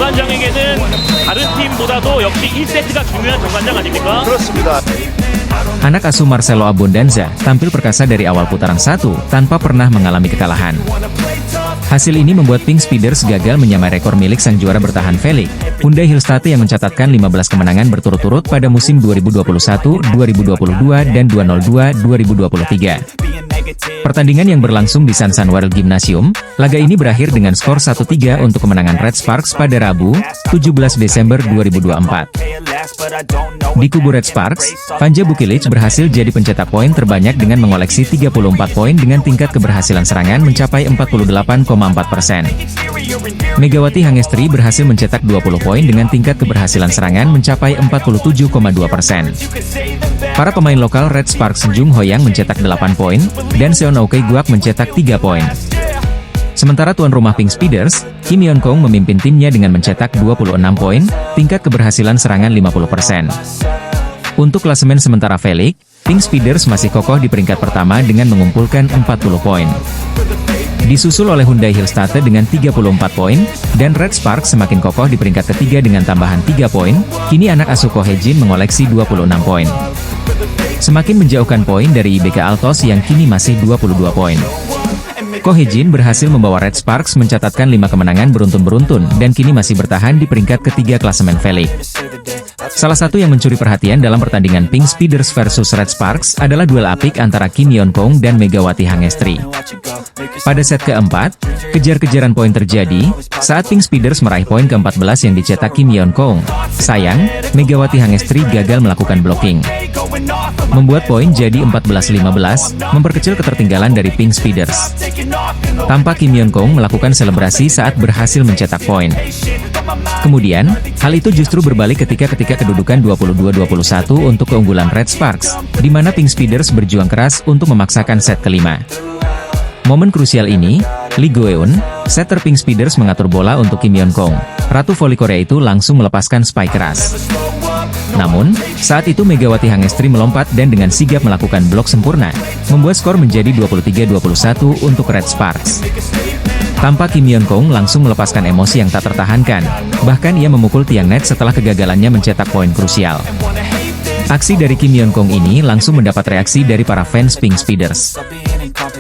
정관장에게는 다른 팀보다도 역시 1세트가 중요한 정관장 아닙니까? 그렇습니다. Anak asuh Marcelo Abondanza tampil perkasa dari awal putaran 1 tanpa pernah mengalami kekalahan. Hasil ini membuat Pink Speeders gagal menyamai rekor milik sang juara bertahan Felix Hyundai Hillstate yang mencatatkan 15 kemenangan berturut-turut pada musim 2021, 2022, dan 2022-2023. Pertandingan yang berlangsung di San Samuel Gymnasium, laga ini berakhir dengan skor 1-3 untuk kemenangan Red Sparks pada Rabu, 17 Desember 2024. Di kubu Red Sparks, Vanja Bukilic berhasil jadi pencetak poin terbanyak dengan mengoleksi 34 poin dengan tingkat keberhasilan serangan mencapai 48,4%. Megawati Hangestri berhasil mencetak 20 poin dengan tingkat keberhasilan serangan mencapai 47,2%. Para pemain lokal Red Sparks Jung Hoyang mencetak 8 poin, dan Seon Oke Guak mencetak 3 poin. Sementara tuan rumah Pink Speeders, Kim Yeon Kong memimpin timnya dengan mencetak 26 poin, tingkat keberhasilan serangan 50%. Untuk klasemen sementara Felix, Pink Speeders masih kokoh di peringkat pertama dengan mengumpulkan 40 poin. Disusul oleh Hyundai Hillstate dengan 34 poin, dan Red Sparks semakin kokoh di peringkat ketiga dengan tambahan 3 poin, kini anak asuh Ko Hye-jin mengoleksi 26 poin. Semakin menjauhkan poin dari IBK Altos yang kini masih 22 poin. Ko Hye-jin berhasil membawa Red Sparks mencatatkan 5 kemenangan beruntun-beruntun dan kini masih bertahan di peringkat ketiga klasemen Felix. Salah satu yang mencuri perhatian dalam pertandingan Pink Speeders versus Red Sparks adalah duel apik antara Kim Yeon Kong dan Megawati Hangestri. Pada set keempat, kejar-kejaran poin terjadi saat Pink Speeders meraih poin ke-14 yang dicetak Kim Yeon Kong. Sayang, Megawati Hangestri gagal melakukan blocking, membuat poin jadi 14-15, memperkecil ketertinggalan dari Pink Speeders. Tampak Kim Yeon Kong melakukan selebrasi saat berhasil mencetak poin. Kemudian, hal itu justru berbalik ketika kedudukan 22-21 untuk keunggulan Red Sparks, di mana Pink Speeders berjuang keras untuk memaksakan set kelima. Momen krusial ini, Lee Go-eun, setter Pink Speeders mengatur bola untuk Kim Yeon Kong. Ratu voli Korea itu langsung melepaskan spike keras. Namun, saat itu Megawati Hangestri melompat dan dengan sigap melakukan blok sempurna, membuat skor menjadi 23-21 untuk Red Sparks. Tampak Kim Yeon Kong langsung melepaskan emosi yang tak tertahankan, bahkan ia memukul tiang net setelah kegagalannya mencetak poin krusial. Aksi dari Kim Yeon Kong ini langsung mendapat reaksi dari para fans Pink Speeders.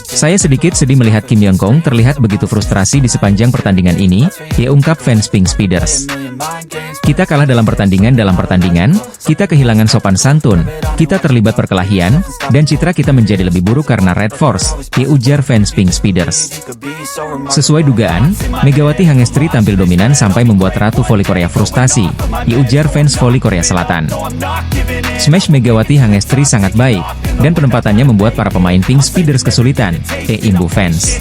Saya sedikit sedih melihat Kim Yeon Kong terlihat begitu frustrasi di sepanjang pertandingan ini, ia ungkap fans Pink Speeders. Kita kalah dalam pertandingan, kita kehilangan sopan santun, kita terlibat perkelahian, dan citra kita menjadi lebih buruk karena Red Force, ujar fans Pink Speeders. Sesuai dugaan, Megawati Hangestri tampil dominan sampai membuat Ratu Voli Korea frustasi, ujar fans voli Korea Selatan. Smash Megawati Hangestri sangat baik, dan penempatannya membuat para pemain Pink Speeders kesulitan, imbu fans.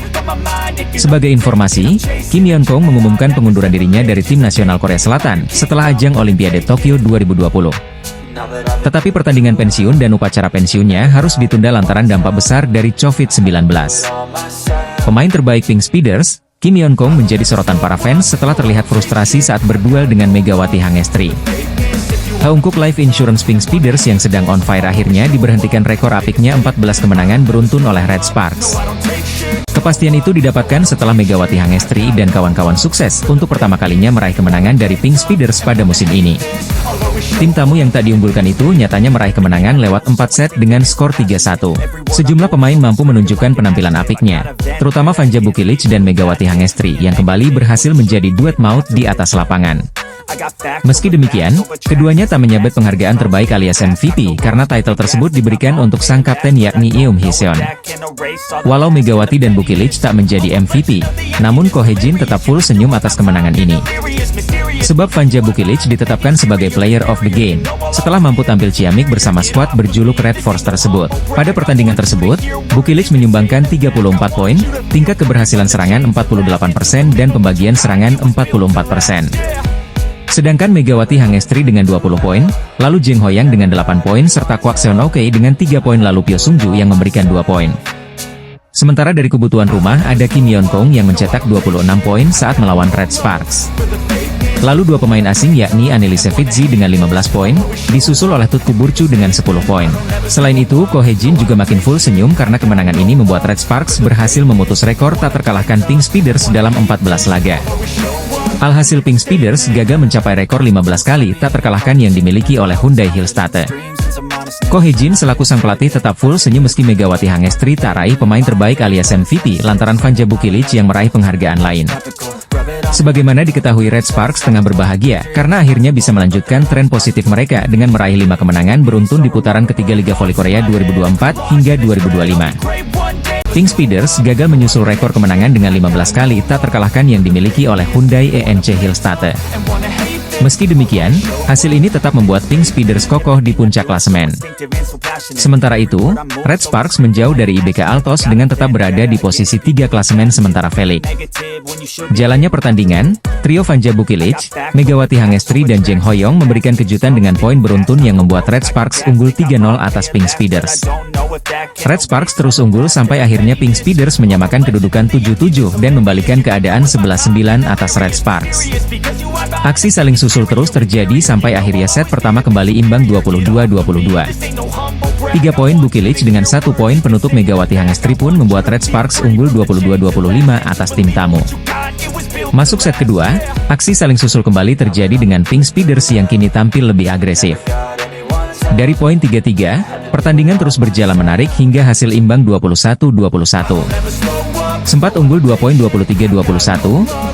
Sebagai informasi, Kim Yeon Kong mengumumkan pengunduran dirinya dari tim nasional Korea Selatan setelah ajang Olimpiade Tokyo 2020. Tetapi pertandingan pensiun dan upacara pensiunnya harus ditunda lantaran dampak besar dari COVID-19. Pemain terbaik Pink Speeders, Kim Yeon Kong menjadi sorotan para fans setelah terlihat frustrasi saat berduel dengan Megawati Hangestri. Haungkuk Life Insurance Pink Speeders yang sedang on fire akhirnya diberhentikan rekor apiknya 14 kemenangan beruntun oleh Red Sparks. Kepastian itu didapatkan setelah Megawati Hangestri dan kawan-kawan sukses untuk pertama kalinya meraih kemenangan dari Pink Speeders pada musim ini. Tim tamu yang tak diunggulkan itu nyatanya meraih kemenangan lewat 4 set dengan skor 3-1. Sejumlah pemain mampu menunjukkan penampilan apiknya, terutama Vanja Bukilic dan Megawati Hangestri yang kembali berhasil menjadi duet maut di atas lapangan. Meski demikian, keduanya tak menyabet penghargaan terbaik alias MVP karena title tersebut diberikan untuk sang kapten yakni Eum Hee-seon. Walau Megawati dan Bukilic tak menjadi MVP, namun Ko Hye-jin tetap full senyum atas kemenangan ini. Sebab Vanja Bukilic ditetapkan sebagai Player of the Game, setelah mampu tampil ciamik bersama skuad berjuluk Red Force tersebut. Pada pertandingan tersebut, Bukilic menyumbangkan 34 poin, tingkat keberhasilan serangan 48% dan pembagian serangan 44%. Sedangkan Megawati Hangestri dengan 20 poin, lalu Jung Hoyang dengan 8 poin serta Kwak Seon Oke dengan 3 poin lalu Pyo Sung-ju yang memberikan 2 poin. Sementara dari kubu tuan rumah ada Kim Yeon Kong yang mencetak 26 poin saat melawan Red Sparks. Lalu dua pemain asing yakni Annelise Fitzi dengan 15 poin, disusul oleh Tutku Burcu dengan 10 poin. Selain itu, Ko Hye-jin juga makin full senyum karena kemenangan ini membuat Red Sparks berhasil memutus rekor tak terkalahkan Pink Speeders dalam 14 laga. Alhasil Pink Speeders gagal mencapai rekor 15 kali tak terkalahkan yang dimiliki oleh Hyundai Hillstatter. Ko Hee-jin selaku sang pelatih tetap full senyum meski Megawati Hangestri tak raih pemain terbaik alias MVP lantaran Vanja Bukilic yang meraih penghargaan lain. Sebagaimana diketahui, Red Sparks tengah berbahagia karena akhirnya bisa melanjutkan tren positif mereka dengan meraih 5 kemenangan beruntun di putaran ketiga Liga Voli Korea 2024 hingga 2025. Pink Speeders gagal menyusul rekor kemenangan dengan 15 kali tak terkalahkan yang dimiliki oleh Hyundai ENC Hillstatter. Meski demikian, hasil ini tetap membuat Pink Speeders kokoh di puncak klasemen. Sementara itu, Red Sparks menjauh dari IBK Altos dengan tetap berada di posisi 3 klasemen sementara Felix. Jalannya pertandingan, trio Vanja Bukilic, Megawati Hangestri dan Jeng Hoyong memberikan kejutan dengan poin beruntun yang membuat Red Sparks unggul 3-0 atas Pink Speeders. Red Sparks terus unggul sampai akhirnya Pink Speeders menyamakan kedudukan 7-7 dan membalikan keadaan 11-9 atas Red Sparks. Aksi saling susul terus terjadi sampai akhirnya set pertama kembali imbang 22-22. 3 poin Bukilic dengan 1 poin penutup Megawati Hangestri pun membuat Red Sparks unggul 22-25 atas tim tamu. Masuk set kedua, aksi saling susul kembali terjadi dengan Pink Speeders yang kini tampil lebih agresif. Dari poin 3-3, pertandingan terus berjalan menarik hingga hasil imbang 21-21. Sempat unggul 2 poin 23-21,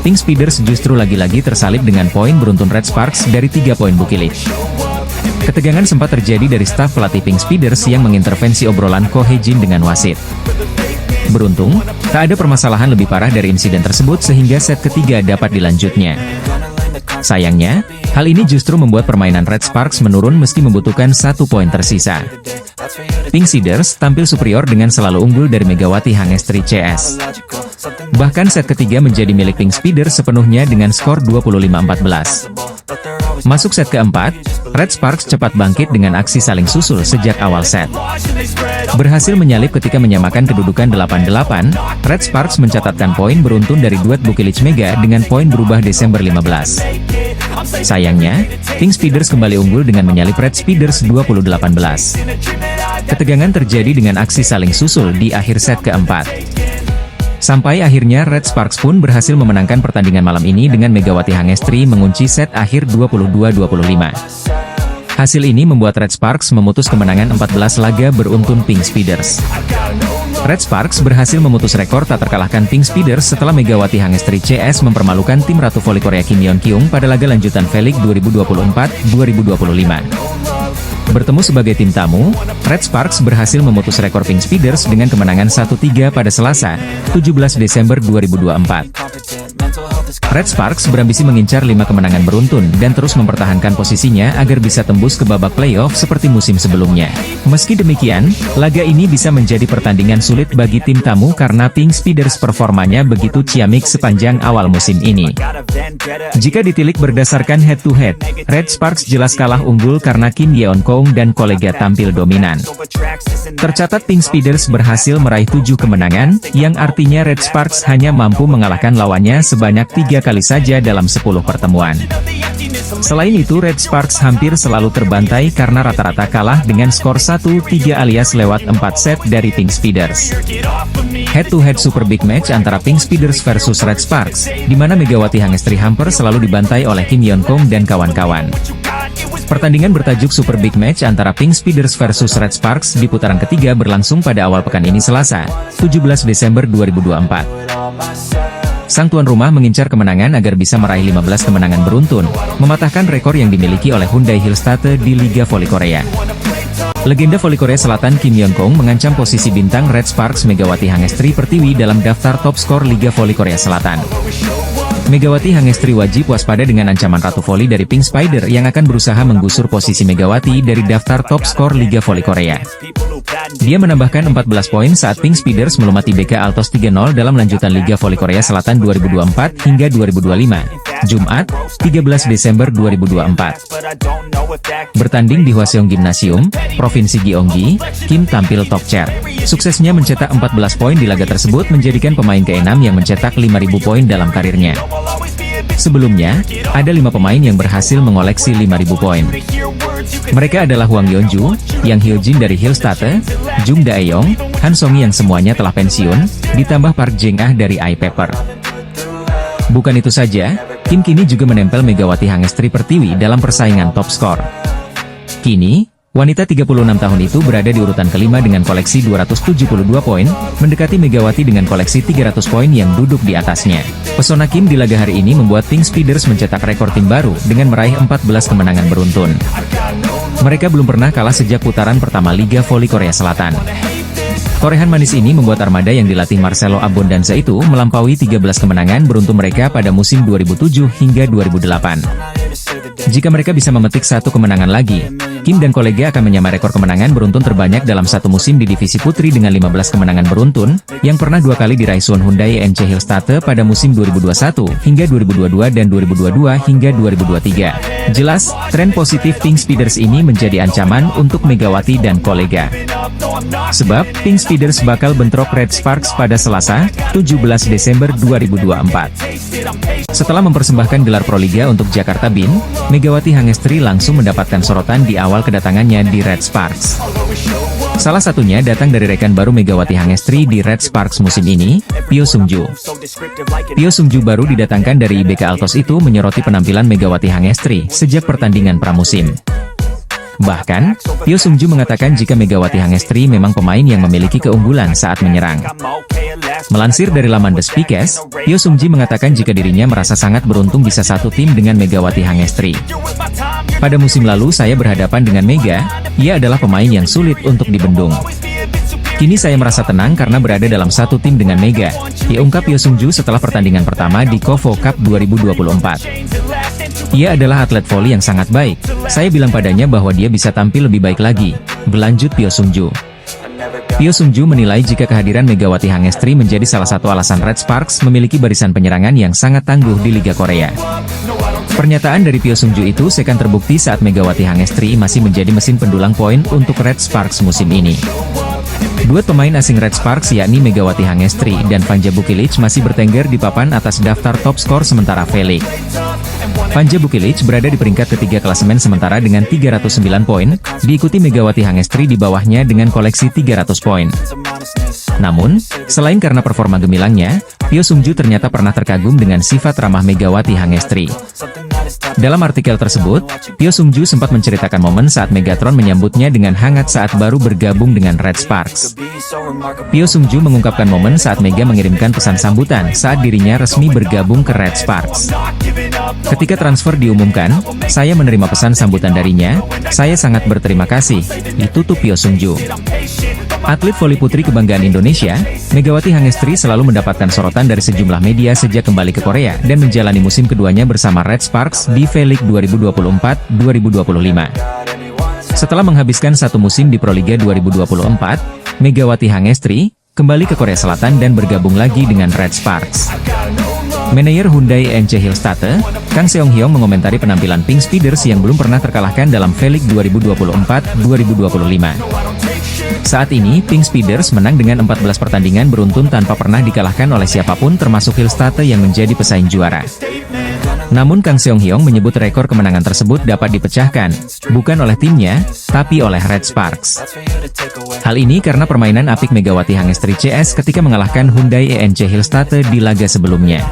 Pink Speeders justru lagi-lagi tersalib dengan poin beruntun Red Sparks dari 3 poin Bukilic. Ketegangan sempat terjadi dari staf pelatih Pink Speeders yang mengintervensi obrolan Ko Hee-jin dengan wasit. Beruntung, tak ada permasalahan lebih parah dari insiden tersebut sehingga set ketiga dapat dilanjutnya. Sayangnya, hal ini justru membuat permainan Red Sparks menurun meski membutuhkan 1 poin tersisa. Pink Speeders tampil superior dengan selalu unggul dari Megawati Hangestri CS. Bahkan set ketiga menjadi milik Pink Speeders sepenuhnya dengan skor 25-14. Masuk set keempat, Red Sparks cepat bangkit dengan aksi saling susul sejak awal set. Berhasil menyalip ketika menyamakan kedudukan 8-8, Red Sparks mencatatkan poin beruntun dari duet Bukilic Mega dengan poin berubah Desember 15. Sayangnya, Pink Speeders kembali unggul dengan menyalip Red Speeders 28-18. Ketegangan terjadi dengan aksi saling susul di akhir set keempat. Sampai akhirnya Red Sparks pun berhasil memenangkan pertandingan malam ini dengan Megawati Hangestri mengunci set akhir 22-25. Hasil ini membuat Red Sparks memutus kemenangan 14 laga beruntun Pink Speeders. Red Sparks berhasil memutus rekor tak terkalahkan Pink Speeders setelah Megawati Hangestri CS mempermalukan tim Ratu Voli Korea Kim Yeon Kyung pada laga lanjutan V-League 2024-2025. Bertemu sebagai tim tamu, Red Sparks berhasil memutus rekor Pink Speeders dengan kemenangan 1-3 pada Selasa, 17 Desember 2024. Red Sparks berambisi mengincar 5 kemenangan beruntun dan terus mempertahankan posisinya agar bisa tembus ke babak playoff seperti musim sebelumnya. Meski demikian, laga ini bisa menjadi pertandingan sulit bagi tim tamu karena Pink Speeders performanya begitu ciamik sepanjang awal musim ini. Jika ditilik berdasarkan head-to-head, Red Sparks jelas kalah unggul karena Kim Yeon Kyung dan kolega tampil dominan. Tercatat Pink Speeders berhasil meraih 7 kemenangan, yang artinya Red Sparks hanya mampu mengalahkan lawannya sebanyak 3 kali saja dalam 10 pertemuan. Selain itu Red Sparks hampir selalu terbantai karena rata-rata kalah dengan skor 1-3 alias lewat 4 set dari Pink Speeders. Head-to-head super big match antara Pink Speeders versus Red Sparks, di mana Megawati Hangestri hampir selalu dibantai oleh Kim Yeon Kyung dan kawan-kawan. Pertandingan bertajuk Super Big Match antara Pink Speeders versus Red Sparks di putaran ketiga berlangsung pada awal pekan ini Selasa, 17 Desember 2024. Sang tuan rumah mengincar kemenangan agar bisa meraih 15 kemenangan beruntun, mematahkan rekor yang dimiliki oleh Hyundai Hillstatter di Liga Voli Korea. Legenda voli Korea Selatan Kim Yeon Kyung mengancam posisi bintang Red Sparks Megawati Hangestri Pertiwi dalam daftar top skor Liga Voli Korea Selatan. Megawati Hangestri wajib waspada dengan ancaman Ratu Voli dari Pink Spider yang akan berusaha menggusur posisi Megawati dari daftar top skor Liga Voli Korea. Dia menambahkan 14 poin saat Pink Speeders melumati BK Altos 3-0 dalam lanjutan Liga Voli Korea Selatan 2024 hingga 2025, Jumat, 13 Desember 2024. Bertanding di Hwaseong Gymnasium, Provinsi Gyeonggi, Kim tampil top chair. Suksesnya mencetak 14 poin di laga tersebut menjadikan pemain ke-6 yang mencetak 5.000 poin dalam karirnya. Sebelumnya, ada 5 pemain yang berhasil mengoleksi 5.000 poin. Mereka adalah Hwang Yeonju, Yang Hyo-jin dari Hillstatter, Jung Dae-yong, Han Song yang semuanya telah pensiun, ditambah Park Jeng-ah dari iPaper. Bukan itu saja, Kim kini juga menempel Megawati Hangestri Pertiwi dalam persaingan top skor. Kini, wanita 36 tahun itu berada di urutan kelima dengan koleksi 272 poin, mendekati Megawati dengan koleksi 300 poin yang duduk di atasnya. Pesona Kim di laga hari ini membuat Pink Speeders mencetak rekor tim baru dengan meraih 14 kemenangan beruntun. Mereka belum pernah kalah sejak putaran pertama Liga Voli Korea Selatan. Torehan manis ini membuat armada yang dilatih Marcelo Abondanza itu melampaui 13 kemenangan beruntun mereka pada musim 2007 hingga 2008. Jika mereka bisa memetik satu kemenangan lagi, Kim dan kolega akan menyamai rekor kemenangan beruntun terbanyak dalam satu musim di divisi putri dengan 15 kemenangan beruntun, yang pernah dua kali diraih Suwon Hyundai NC Hillstatte pada musim 2021 hingga 2022 dan 2022 hingga 2023. Jelas, tren positif Pink Speeders ini menjadi ancaman untuk Megawati dan kolega. Sebab, Pink Speeders bakal bentrok Red Sparks pada Selasa, 17 Desember 2024. Setelah mempersembahkan gelar Proliga untuk Jakarta Bin, Megawati Hangestri langsung mendapatkan sorotan di awal kedatangannya di Red Sparks. Salah satunya datang dari rekan baru Megawati Hangestri di Red Sparks musim ini, Pyo Sungju. Pyo Sungju baru didatangkan dari IBK Altos itu menyoroti penampilan Megawati Hangestri sejak pertandingan pramusim. Bahkan, Pyo Sungju mengatakan jika Megawati Hangestri memang pemain yang memiliki keunggulan saat menyerang. Melansir dari laman The Speakers, Pyo Sungji mengatakan jika dirinya merasa sangat beruntung bisa satu tim dengan Megawati Hangestri. Pada musim lalu saya berhadapan dengan Mega, ia adalah pemain yang sulit untuk dibendung. Kini saya merasa tenang karena berada dalam satu tim dengan Mega, diungkap Pyo Sungju setelah pertandingan pertama di KOFO Cup 2024. Ia adalah atlet voli yang sangat baik, saya bilang padanya bahwa dia bisa tampil lebih baik lagi, berlanjut Pyo Sungju. Pyo Sungju menilai jika kehadiran Megawati Hangestri menjadi salah satu alasan Red Sparks memiliki barisan penyerangan yang sangat tangguh di Liga Korea. Pernyataan dari Pyo Sungju itu seakan terbukti saat Megawati Hangestri masih menjadi mesin pendulang poin untuk Red Sparks musim ini. Dua pemain asing Red Sparks yakni Megawati Hangestri dan Vanja Bukilic masih bertengger di papan atas daftar top skor sementara Felix. Vanja Bukilic berada di peringkat ketiga klasemen sementara dengan 309 poin, diikuti Megawati Hangestri di bawahnya dengan koleksi 300 poin. Namun, selain karena performa gemilangnya, Pyo Sungju ternyata pernah terkagum dengan sifat ramah Megawati Hangestri. Dalam artikel tersebut, Pyo Sungju sempat menceritakan momen saat Megatron menyambutnya dengan hangat saat baru bergabung dengan Red Sparks. Pyo Sungju mengungkapkan momen saat Mega mengirimkan pesan sambutan saat dirinya resmi bergabung ke Red Sparks. Ketika transfer diumumkan, saya menerima pesan sambutan darinya, saya sangat berterima kasih, ditutup Pyo Sungju. Atlet voli putri kebanggaan Indonesia, Megawati Hangestri selalu mendapatkan sorotan dari sejumlah media sejak kembali ke Korea dan menjalani musim keduanya bersama Red Sparks di V-League 2024-2025. Setelah menghabiskan satu musim di Proliga 2024, Megawati Hangestri kembali ke Korea Selatan dan bergabung lagi dengan Red Sparks. Manajer Hyundai NC Hillstatte, Kang Seong Hyong mengomentari penampilan Pink Speeders yang belum pernah terkalahkan dalam V-League 2024-2025. Saat ini, Pink Speeders menang dengan 14 pertandingan beruntun tanpa pernah dikalahkan oleh siapapun termasuk Hillstatte yang menjadi pesaing juara. Namun Kang Seong Hyong menyebut rekor kemenangan tersebut dapat dipecahkan, bukan oleh timnya, tapi oleh Red Sparks. Hal ini karena permainan apik Megawati Hangestri CS ketika mengalahkan Hyundai ENC Hillstatte di laga sebelumnya.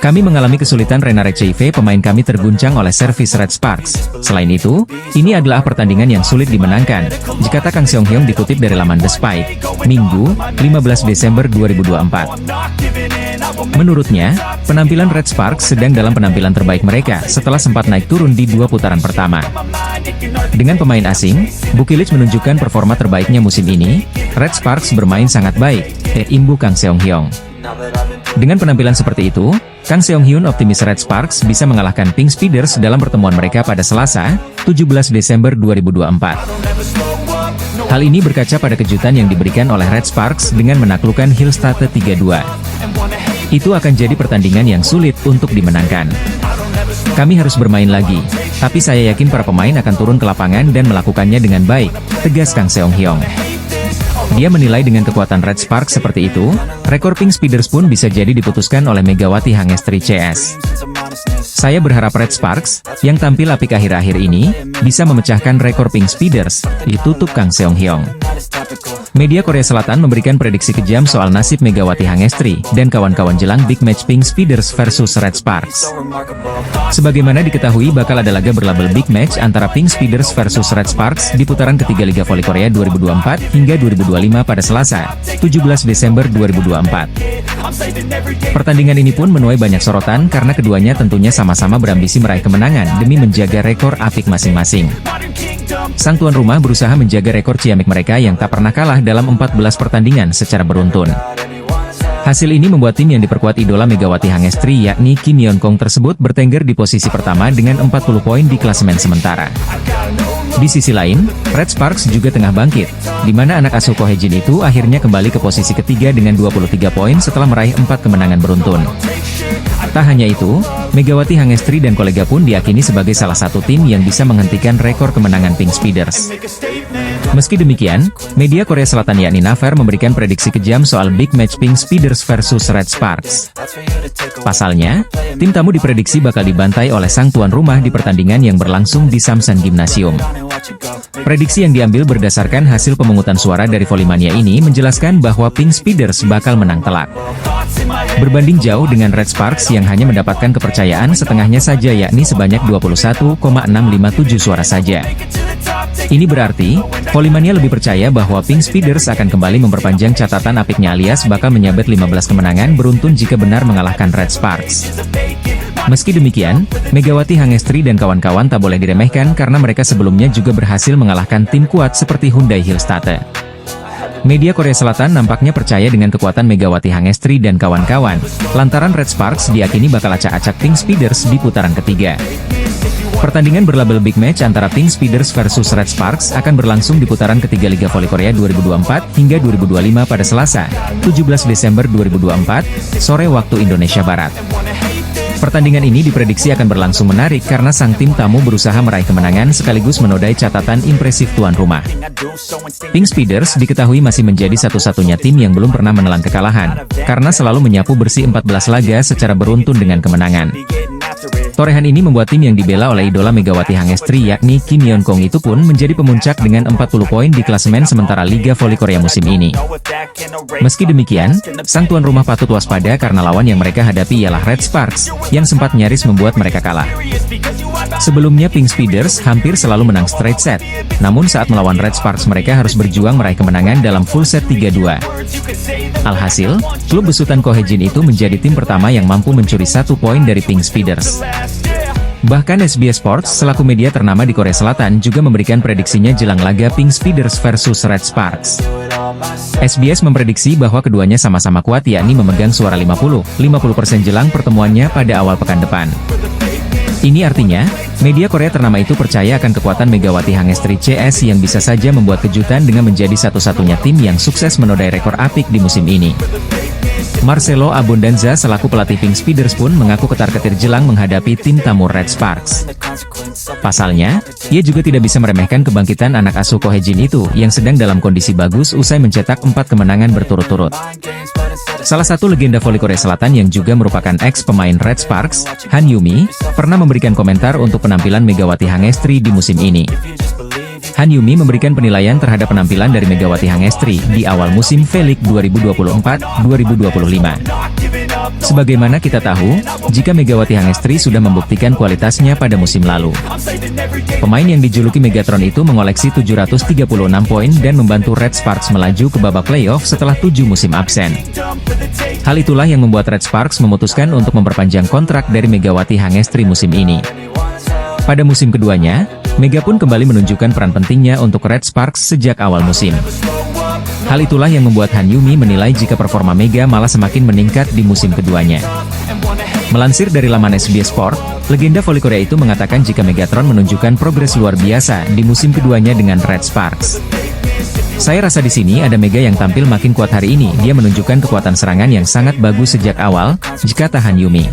Kami mengalami kesulitan Renare CV, pemain kami terguncang oleh servis Red Sparks. Selain itu, ini adalah pertandingan yang sulit dimenangkan, dikata Kang Seong Hyong dikutip dari laman The Spike, Minggu, 15 Desember 2024. Menurutnya, penampilan Red Sparks sedang dalam penampilan terbaik mereka setelah sempat naik turun di dua putaran pertama. Dengan pemain asing, Bukilic menunjukkan performa terbaiknya musim ini, Red Sparks bermain sangat baik, imbu Kang Seong Hyong. Dengan penampilan seperti itu, Kang Seong Hyun optimis Red Sparks bisa mengalahkan Pink Speeders dalam pertemuan mereka pada Selasa, 17 Desember 2024. Hal ini berkaca pada kejutan yang diberikan oleh Red Sparks dengan menaklukkan Hillstatte 3-2. Itu akan jadi pertandingan yang sulit untuk dimenangkan. Kami harus bermain lagi, tapi saya yakin para pemain akan turun ke lapangan dan melakukannya dengan baik, tegas Kang Seong Hyong. Dia menilai dengan kekuatan Red Sparks seperti itu, rekor Pink Speeders pun bisa jadi diputuskan oleh Megawati Hangestri CS. Saya berharap Red Sparks, yang tampil apik akhir-akhir ini, bisa memecahkan rekor Pink Speeders, ditutup Kang Seong Hyong. Media Korea Selatan memberikan prediksi kejam soal nasib Megawati Hangestri dan kawan-kawan jelang big match Pink Speeders versus Red Sparks. Sebagaimana diketahui bakal ada laga berlabel big match antara Pink Speeders versus Red Sparks di putaran ketiga Liga Voli Korea 2024 hingga 2025 pada Selasa, 17 Desember 2024. Pertandingan ini pun menuai banyak sorotan karena keduanya tentunya sama-sama berambisi meraih kemenangan demi menjaga rekor apik masing-masing. Sang tuan rumah berusaha menjaga rekor ciamik mereka yang tak pernah kalah dalam 14 pertandingan secara beruntun. Hasil ini membuat tim yang diperkuat idola Megawati Hangestri yakni Kim Yeon-kong tersebut bertengger di posisi pertama dengan 40 poin di klasemen sementara. Di sisi lain, Red Sparks juga tengah bangkit, di mana anak asuh Ko Hye-jin itu akhirnya kembali ke posisi ketiga dengan 23 poin setelah meraih 4 kemenangan beruntun. Tak hanya itu, Megawati Hangestri dan kolega pun diyakini sebagai salah satu tim yang bisa menghentikan rekor kemenangan Pink Speeders. Meski demikian, media Korea Selatan yakni Naver memberikan prediksi kejam soal big match Pink Speeders versus Red Sparks. Pasalnya, tim tamu diprediksi bakal dibantai oleh sang tuan rumah di pertandingan yang berlangsung di Samsan Gymnasium. Prediksi yang diambil berdasarkan hasil pemungutan suara dari Volimania ini menjelaskan bahwa Pink Speeders bakal menang telak. Berbanding jauh dengan Red Sparks yang hanya mendapatkan kepercayaan setengahnya saja yakni sebanyak 21,657 suara saja. Ini berarti, Volimania lebih percaya bahwa Pink Speeders akan kembali memperpanjang catatan apiknya alias bakal menyabet 15 kemenangan beruntun jika benar mengalahkan Red Sparks. Meski demikian, Megawati Hangestri dan kawan-kawan tak boleh diremehkan karena mereka sebelumnya juga berhasil mengalahkan tim kuat seperti Hyundai Hillstate. Media Korea Selatan nampaknya percaya dengan kekuatan Megawati Hangestri dan kawan-kawan, lantaran Red Sparks diyakini bakal acak-acak Pink Speeders di putaran ketiga. Pertandingan berlabel big match antara Pink Speeders versus Red Sparks akan berlangsung di putaran ketiga Liga Voli Korea 2024 hingga 2025 pada Selasa, 17 Desember 2024, sore waktu Indonesia Barat. Pertandingan ini diprediksi akan berlangsung menarik karena sang tim tamu berusaha meraih kemenangan sekaligus menodai catatan impresif tuan rumah. Pink Speeders diketahui masih menjadi satu-satunya tim yang belum pernah menelan kekalahan, karena selalu menyapu bersih 14 laga secara beruntun dengan kemenangan. Torehan ini membuat tim yang dibela oleh idola Megawati Hangestri yakni Kim Yeon-kong itu pun menjadi pemuncak dengan 40 poin di klasemen sementara Liga Voli Korea musim ini. Meski demikian, sang tuan rumah patut waspada karena lawan yang mereka hadapi ialah Red Sparks, yang sempat nyaris membuat mereka kalah. Sebelumnya Pink Speeders hampir selalu menang straight set, namun saat melawan Red Sparks mereka harus berjuang meraih kemenangan dalam full set 3-2. Alhasil, klub besutan Ko Hye-jin itu menjadi tim pertama yang mampu mencuri 1 poin dari Pink Speeders. Bahkan SBS Sports selaku media ternama di Korea Selatan juga memberikan prediksinya jelang laga Pink Speeders versus Red Sparks. SBS memprediksi bahwa keduanya sama-sama kuat yakni memegang suara 50% jelang pertemuannya pada awal pekan depan. Ini artinya, media Korea ternama itu percaya akan kekuatan Megawati Hangestri CS yang bisa saja membuat kejutan dengan menjadi satu-satunya tim yang sukses menodai rekor apik di musim ini. Marcelo Abundanza selaku pelatih Pink Speeders pun mengaku ketar-ketir jelang menghadapi tim tamu Red Sparks. Pasalnya, ia juga tidak bisa meremehkan kebangkitan anak asuh Ko Hye-jin itu yang sedang dalam kondisi bagus usai mencetak 4 kemenangan berturut-turut. Salah satu legenda voli Korea Selatan yang juga merupakan ex-pemain Red Sparks, Han Yumi, pernah memberikan komentar untuk penampilan Megawati Hangestri di musim ini. Han Yumi memberikan penilaian terhadap penampilan dari Megawati Hangestri di awal musim V-League 2024-2025. Sebagaimana kita tahu, jika Megawati Hangestri sudah membuktikan kualitasnya pada musim lalu. Pemain yang dijuluki Megatron itu mengoleksi 736 poin dan membantu Red Sparks melaju ke babak playoff setelah 7 musim absen. Hal itulah yang membuat Red Sparks memutuskan untuk memperpanjang kontrak dari Megawati Hangestri musim ini. Pada musim keduanya, Mega pun kembali menunjukkan peran pentingnya untuk Red Sparks sejak awal musim. Hal itulah yang membuat Han Yumi menilai jika performa Mega malah semakin meningkat di musim keduanya. Melansir dari laman SBS Sport, legenda voli Korea itu mengatakan jika Megatron menunjukkan progres luar biasa di musim keduanya dengan Red Sparks. Saya rasa di sini ada Mega yang tampil makin kuat hari ini. Dia menunjukkan kekuatan serangan yang sangat bagus sejak awal, jika Han Yumi.